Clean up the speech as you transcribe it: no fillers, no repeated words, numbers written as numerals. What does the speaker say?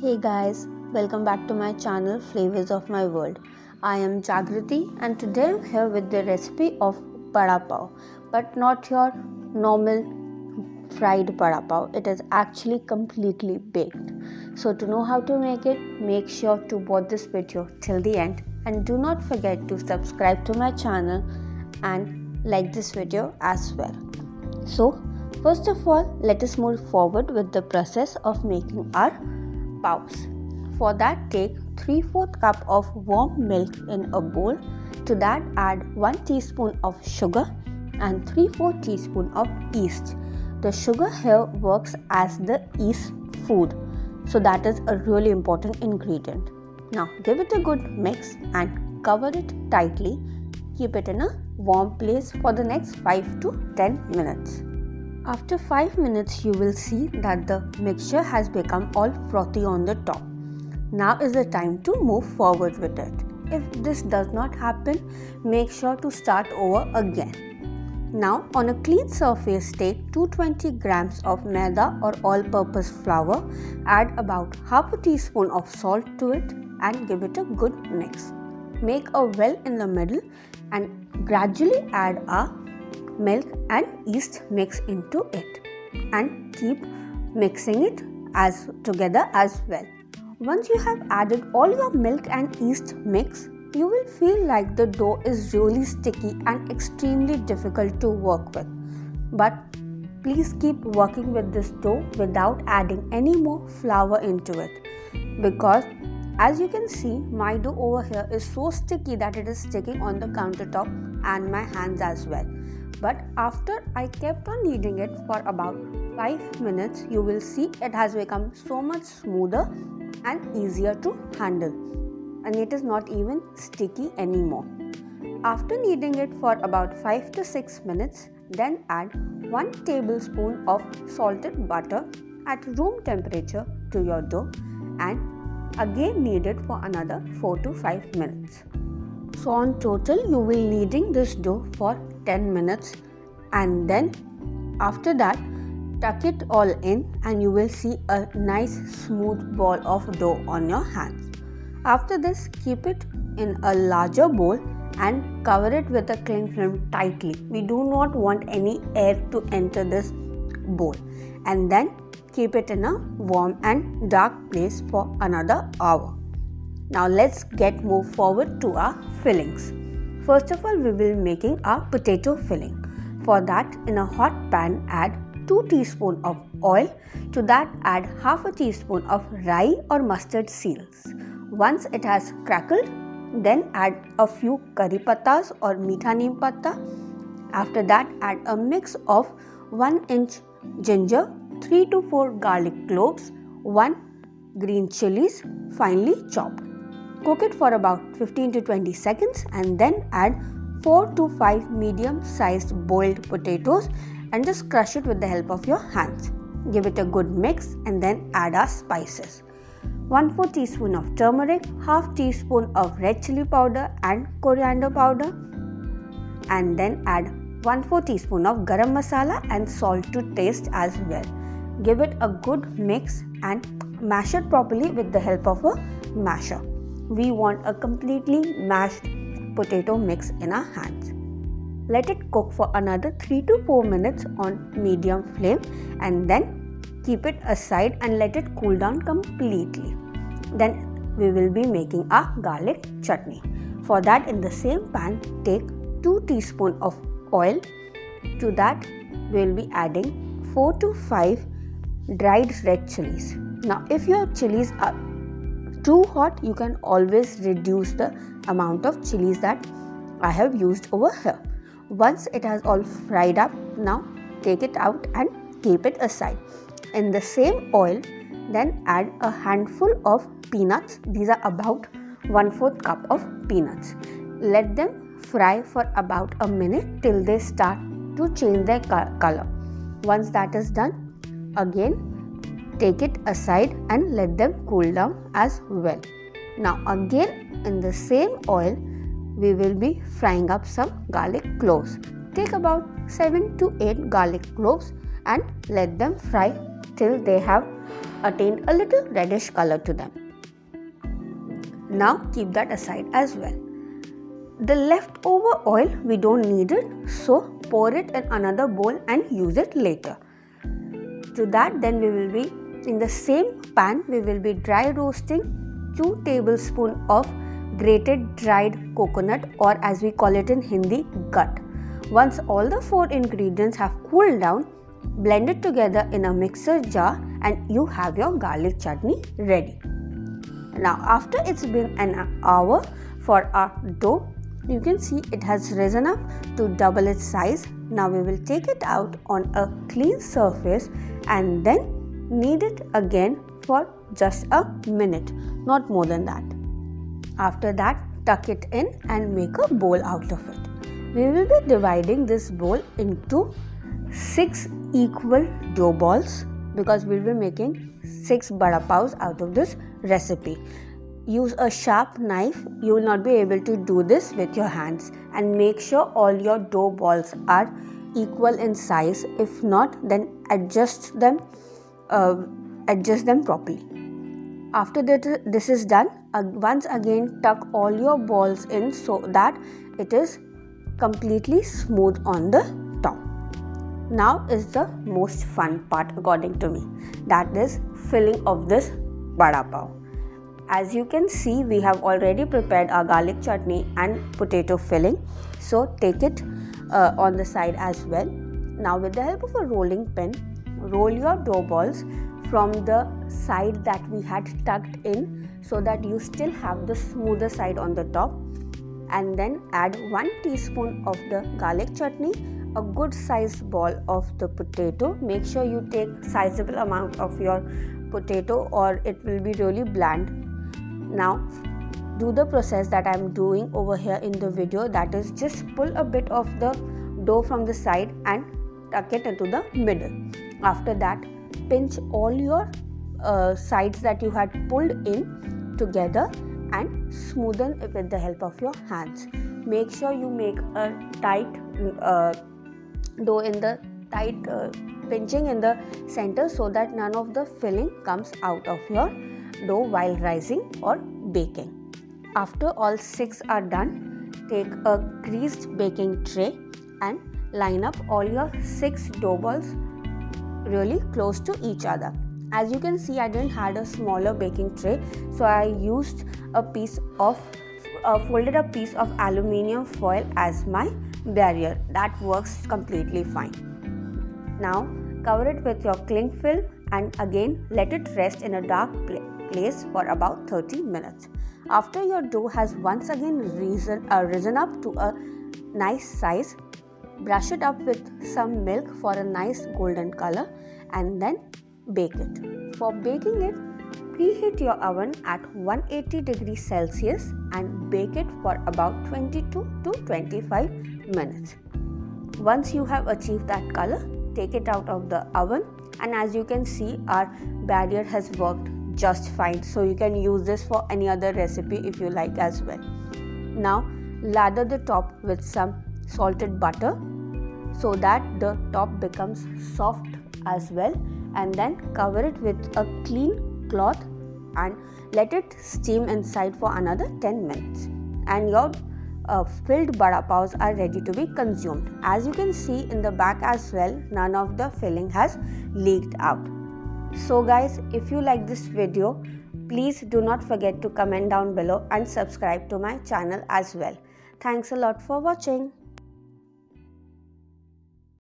Hey guys, welcome back to my channel Flavors of My World. I am Jagriti and today I'm here with the recipe of Vada Pav, but not your normal fried Vada Pav. It is actually completely baked. So to know how to make it, make sure to watch this video till the end and do not forget to subscribe to my channel and like this video as well. So first of all, let us move forward with the process of making our pavs. For that, take 3/4 cup of warm milk in a bowl. To that, add 1 teaspoon of sugar and 3/4 teaspoon of yeast. The sugar here works as the yeast food, so that is a really important ingredient. Now give it a good mix and cover it tightly. Keep it in a warm place for the next 5 to 10 minutes. After 5 minutes, you will see that the mixture has become all frothy on the top. Now is the time to move forward with it. If this does not happen, make sure to start over again. Now on a clean surface, take 220 grams of Maida or all-purpose flour, add about half a teaspoon of salt to it and give it a good mix. Make a well in the middle and gradually add a milk and yeast mix into it and keep mixing it together as well. Once you have added all your milk and yeast mix, you will feel like the dough is really sticky and extremely difficult to work with. But please keep working with this dough without adding any more flour into it, because as you can see, my dough over here is so sticky that it is sticking on the countertop and my hands as well. But after I kept on kneading it for about 5 minutes, you will see it has become so much smoother and easier to handle, and it is not even sticky anymore. After kneading it for about 5 to 6 minutes, then add 1 tablespoon of salted butter at room temperature to your dough and again knead it for another 4 to 5 minutes. So on total, you will kneading this dough for 10 minutes, and then after that tuck it all in and you will see a nice smooth ball of dough on your hands. After this, keep it in a larger bowl and cover it with a cling film tightly. We do not want any air to enter this bowl, and then keep it in a warm and dark place for another hour. Now let's move forward to our fillings. First of all, we will be making our potato filling. For that, in a hot pan, add 2 teaspoons of oil. To that, add half a teaspoon of rye or mustard seeds. Once it has crackled, then add a few curry pattas or meetha neem patta. After that, add a mix of 1 inch ginger, 3 to 4 garlic cloves, 1 green chilies finely chopped. Cook it for about 15 to 20 seconds and then add 4 to 5 medium-sized boiled potatoes and just crush it with the help of your hands. Give it a good mix and then add our spices. 1/4 teaspoon of turmeric, half teaspoon of red chilli powder and coriander powder, and then add 1/4 teaspoon of garam masala and salt to taste as well. Give it a good mix and mash it properly with the help of a masher. We want a completely mashed potato mix in our hands. Let it cook for another 3 to 4 minutes on medium flame and then keep it aside and let it cool down completely. Then we will be making our garlic chutney. For that, in the same pan, take 2 teaspoons of oil. To that, we will be adding 4 to 5 dried red chilies. Now, if your chilies are too hot, you can always reduce the amount of chilies that I have used over here. Once it has all fried up, now take it out and keep it aside. In the same oil, then add a handful of peanuts. These are about 1/4 cup of peanuts. Let them fry for about a minute till they start to change their color. Once that is done, again take it aside and let them cool down as well. Now again in the same oil, we will be frying up some garlic cloves. Take about 7 to 8 garlic cloves and let them fry till they have attained a little reddish color to them. Now keep that aside as well. The leftover oil, we don't need it, so pour it in another bowl and use it later. To that, then we will be in the same pan, we will be dry roasting 2 tablespoons of grated dried coconut, or as we call it in Hindi, gut. Once all the 4 ingredients have cooled down, blend it together in a mixer jar and you have your garlic chutney ready. Now after it's been an hour for our dough, you can see it has risen up to double its size. Now we will take it out on a clean surface and then knead it again for just a minute, not more than that. After that, tuck it in and make a bowl out of it. We will be dividing this bowl into 6 equal dough balls because we will be making 6 Vada Pavs out of this recipe. Use a sharp knife. You will not be able to do this with your hands, and make sure all your dough balls are equal in size. If not, then adjust them properly. After that, this is done, once again tuck all your balls in so that it is completely smooth on the top. Now is the most fun part according to me, that is filling of this Vada Pav. As you can see, we have already prepared our garlic chutney and potato filling, so take it on the side as well. Now with the help of a rolling pin, roll your dough balls from the side that we had tucked in so that you still have the smoother side on the top, and then add 1 teaspoon of the garlic chutney, a good sized ball of the potato. Make sure you take sizable amount of your potato or it will be really bland. Now do the process that I am doing over here in the video, that is just pull a bit of the dough from the side and tuck it into the middle. After that, pinch all your sides that you had pulled in together and smoothen it with the help of your hands. Make sure you make a tight dough in the tight pinching in the center so that none of the filling comes out of your dough while rising or baking. After all 6 are done, take a greased baking tray and line up all your 6 dough balls really close to each other. As you can see, I didn't have a smaller baking tray, so I used folded a piece of aluminium foil as my barrier. That works completely fine. Now cover it with your cling film and again let it rest in a dark place for about 30 minutes. After your dough has once again risen up to a nice size, brush it up with some milk for a nice golden color and then bake it. For baking it, preheat your oven at 180 degrees Celsius and bake it for about 22 to 25 minutes. Once you have achieved that color, take it out of the oven, and as you can see, our barrier has worked just fine, so you can use this for any other recipe if you like as well. Now lather the top with some salted butter so that the top becomes soft as well, and then cover it with a clean cloth and let it steam inside for another 10 minutes, and your filled Vada Pavs are ready to be consumed. As you can see in the back as well, none of the filling has leaked out. So guys, if you like this video, please do not forget to comment down below and subscribe to my channel as well. Thanks a lot for watching.